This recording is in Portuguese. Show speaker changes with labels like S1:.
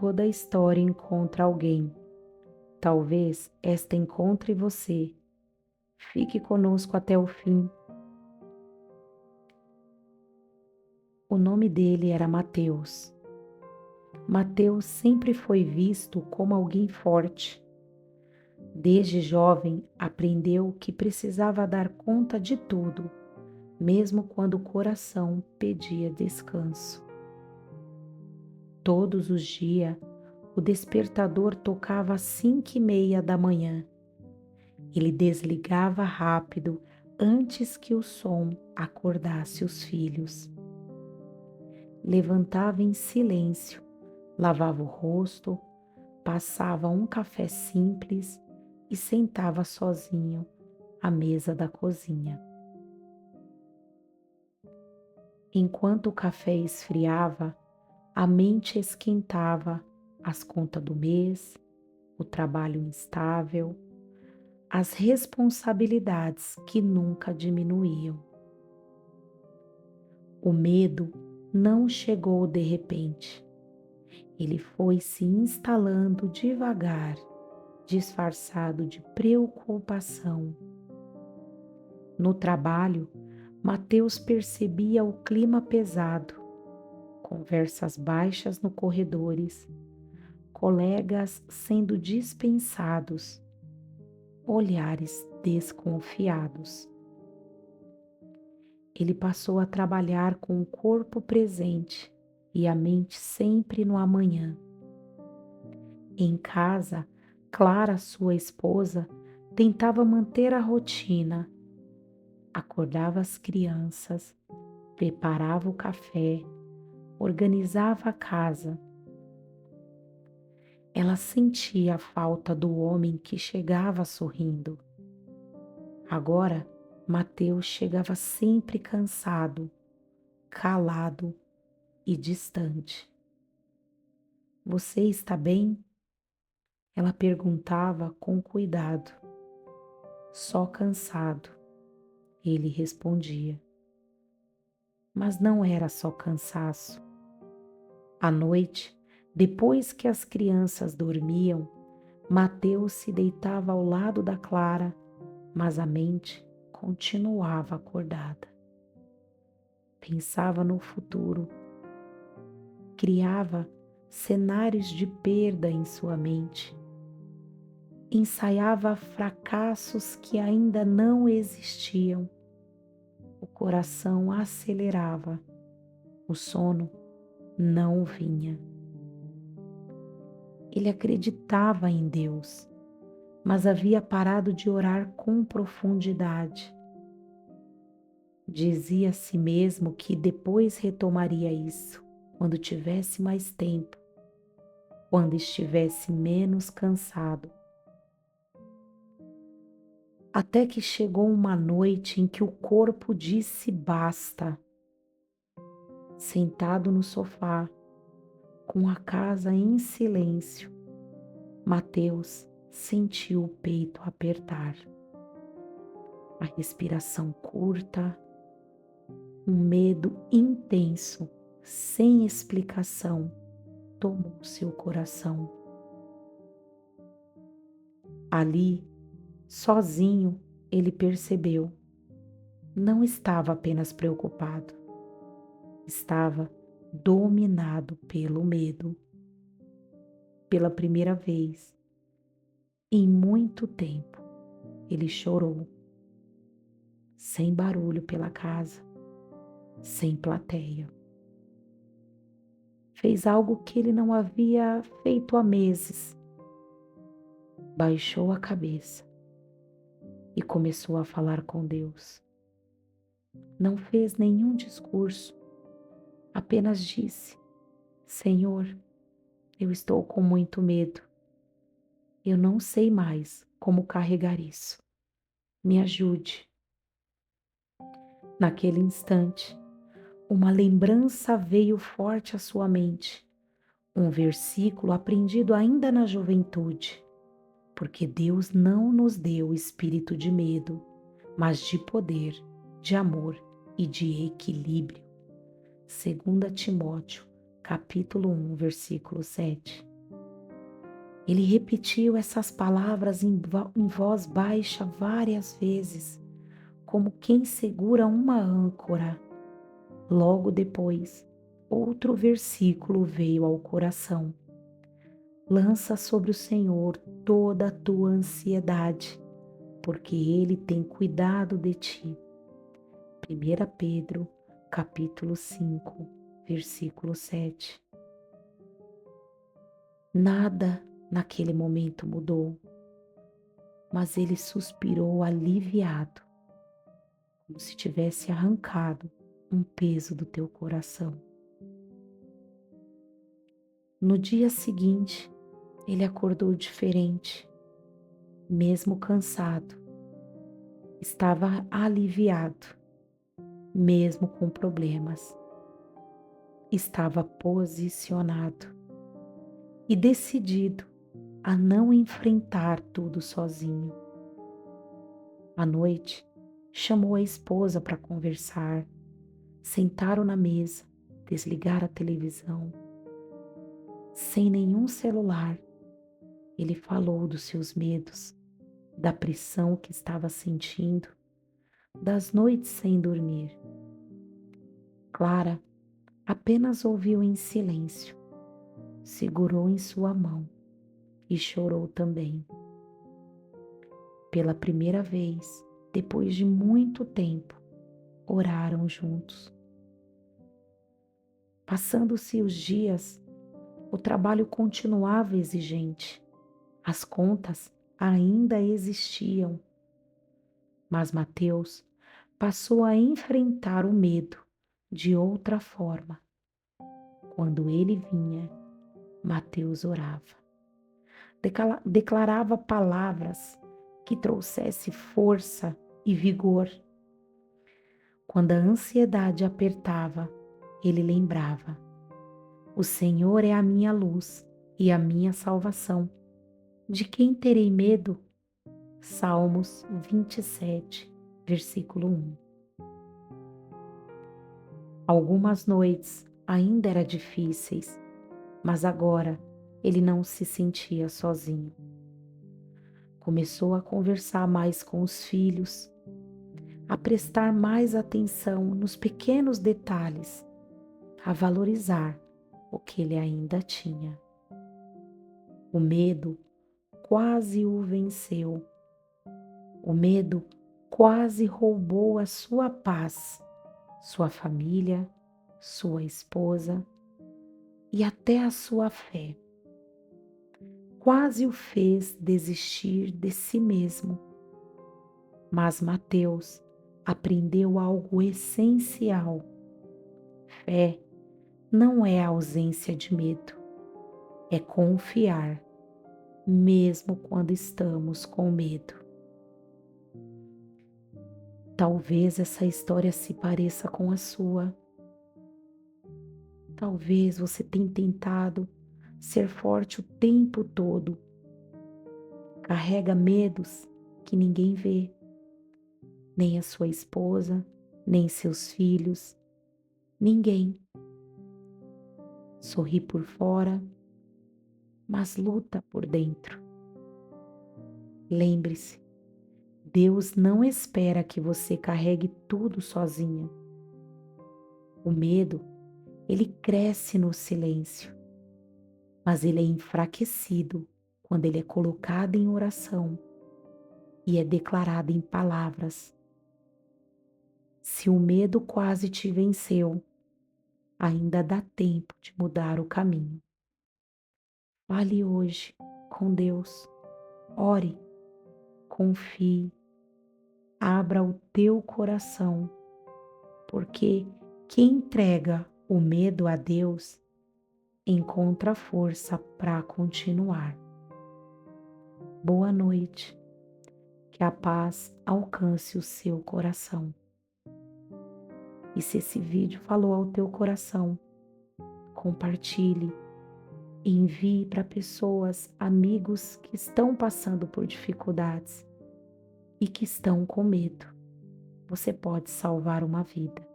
S1: toda a história encontra alguém. Talvez esta encontre você. Fique conosco até o fim. O nome dele era Mateus. Mateus sempre foi visto como alguém forte. Desde jovem, aprendeu que precisava dar conta de tudo, mesmo quando o coração pedia descanso. Todos os dias, o despertador tocava às 5:30 da manhã. Ele desligava rápido antes que o som acordasse os filhos. Levantava em silêncio, lavava o rosto, passava um café simples e sentava sozinho à mesa da cozinha. Enquanto o café esfriava, a mente esquentava as contas do mês, o trabalho instável, as responsabilidades que nunca diminuíam. O medo não chegou de repente. Ele foi se instalando devagar, disfarçado de preocupação. No trabalho, Mateus percebia o clima pesado, conversas baixas nos corredores, colegas sendo dispensados, olhares desconfiados. Ele passou a trabalhar com o corpo presente e a mente sempre no amanhã. Em casa, Clara, sua esposa, tentava manter a rotina. Acordava as crianças, preparava o café, organizava a casa. Ela sentia a falta do homem que chegava sorrindo. Agora, Mateus chegava sempre cansado, calado e distante. Você está bem? Ela perguntava com cuidado. Só cansado, ele respondia. Mas não era só cansaço. À noite, depois que as crianças dormiam, Mateus se deitava ao lado da Clara, mas a mente continuava acordada. Pensava no futuro, criava cenários de perda em sua mente, ensaiava fracassos que ainda não existiam. O coração acelerava, o sono não vinha. Ele acreditava em Deus, mas havia parado de orar com profundidade. Dizia a si mesmo que depois retomaria isso, quando tivesse mais tempo, quando estivesse menos cansado. Até que chegou uma noite em que o corpo disse basta. Sentado no sofá, com a casa em silêncio, Mateus sentiu o peito apertar. A respiração curta, um medo intenso, sem explicação, tomou seu coração. Ali, sozinho, ele percebeu. Não estava apenas preocupado, estava dominado pelo medo. Pela primeira vez, em muito tempo, ele chorou, sem barulho pela casa, sem plateia. Fez algo que ele não havia feito há meses. Baixou a cabeça e começou a falar com Deus. Não fez nenhum discurso, apenas disse: Senhor, eu estou com muito medo. Eu não sei mais como carregar isso. Me ajude. Naquele instante, uma lembrança veio forte à sua mente, um versículo aprendido ainda na juventude, porque Deus não nos deu espírito de medo, mas de poder, de amor e de equilíbrio. 2 Timóteo, capítulo 1, versículo 7. Ele repetiu essas palavras em voz baixa várias vezes, como quem segura uma âncora. Logo depois, outro versículo veio ao coração. Lança sobre o Senhor toda a tua ansiedade, porque Ele tem cuidado de ti. 1 Pedro, capítulo 5, versículo 7. Nada naquele momento mudou, mas ele suspirou aliviado, como se tivesse arrancado um peso do teu coração. No dia seguinte, ele acordou diferente, mesmo cansado. Estava aliviado, mesmo com problemas. Estava posicionado e decidido a não enfrentar tudo sozinho. À noite, chamou a esposa para conversar. Sentaram na mesa, desligaram a televisão. Sem nenhum celular, ele falou dos seus medos, da pressão que estava sentindo, das noites sem dormir. Clara apenas ouviu em silêncio, segurou em sua mão e chorou também. Pela primeira vez, depois de muito tempo, oraram juntos. Passando-se os dias, o trabalho continuava exigente. As contas ainda existiam. Mas Mateus passou a enfrentar o medo de outra forma. Quando ele vinha, Mateus orava. Declarava palavras que trouxesse força e vigor. Quando a ansiedade apertava, ele lembrava: o Senhor é a minha luz e a minha salvação. De quem terei medo? Salmos 27, versículo 1. Algumas noites ainda eram difíceis, mas agora ele não se sentia sozinho. Começou a conversar mais com os filhos, a prestar mais atenção nos pequenos detalhes, a valorizar o que ele ainda tinha. O medo quase o venceu. O medo quase roubou a sua paz, sua família, sua esposa e até a sua fé. Quase o fez desistir de si mesmo. Mas Mateus aprendeu algo essencial. Fé não é a ausência de medo, é confiar, mesmo quando estamos com medo. Talvez essa história se pareça com a sua. Talvez você tenha tentado ser forte o tempo todo. Carrega medos que ninguém vê, nem a sua esposa, nem seus filhos, ninguém. Sorri por fora, mas luta por dentro. Lembre-se, Deus não espera que você carregue tudo sozinha. O medo, ele cresce no silêncio, mas ele é enfraquecido quando ele é colocado em oração e é declarado em palavras. Se o medo quase te venceu, ainda dá tempo de mudar o caminho. Fale hoje com Deus, ore, confie, abra o teu coração, porque quem entrega o medo a Deus encontra força para continuar. Boa noite, que a paz alcance o seu coração. E se esse vídeo falou ao teu coração, compartilhe e envie para pessoas, amigos que estão passando por dificuldades e que estão com medo. Você pode salvar uma vida.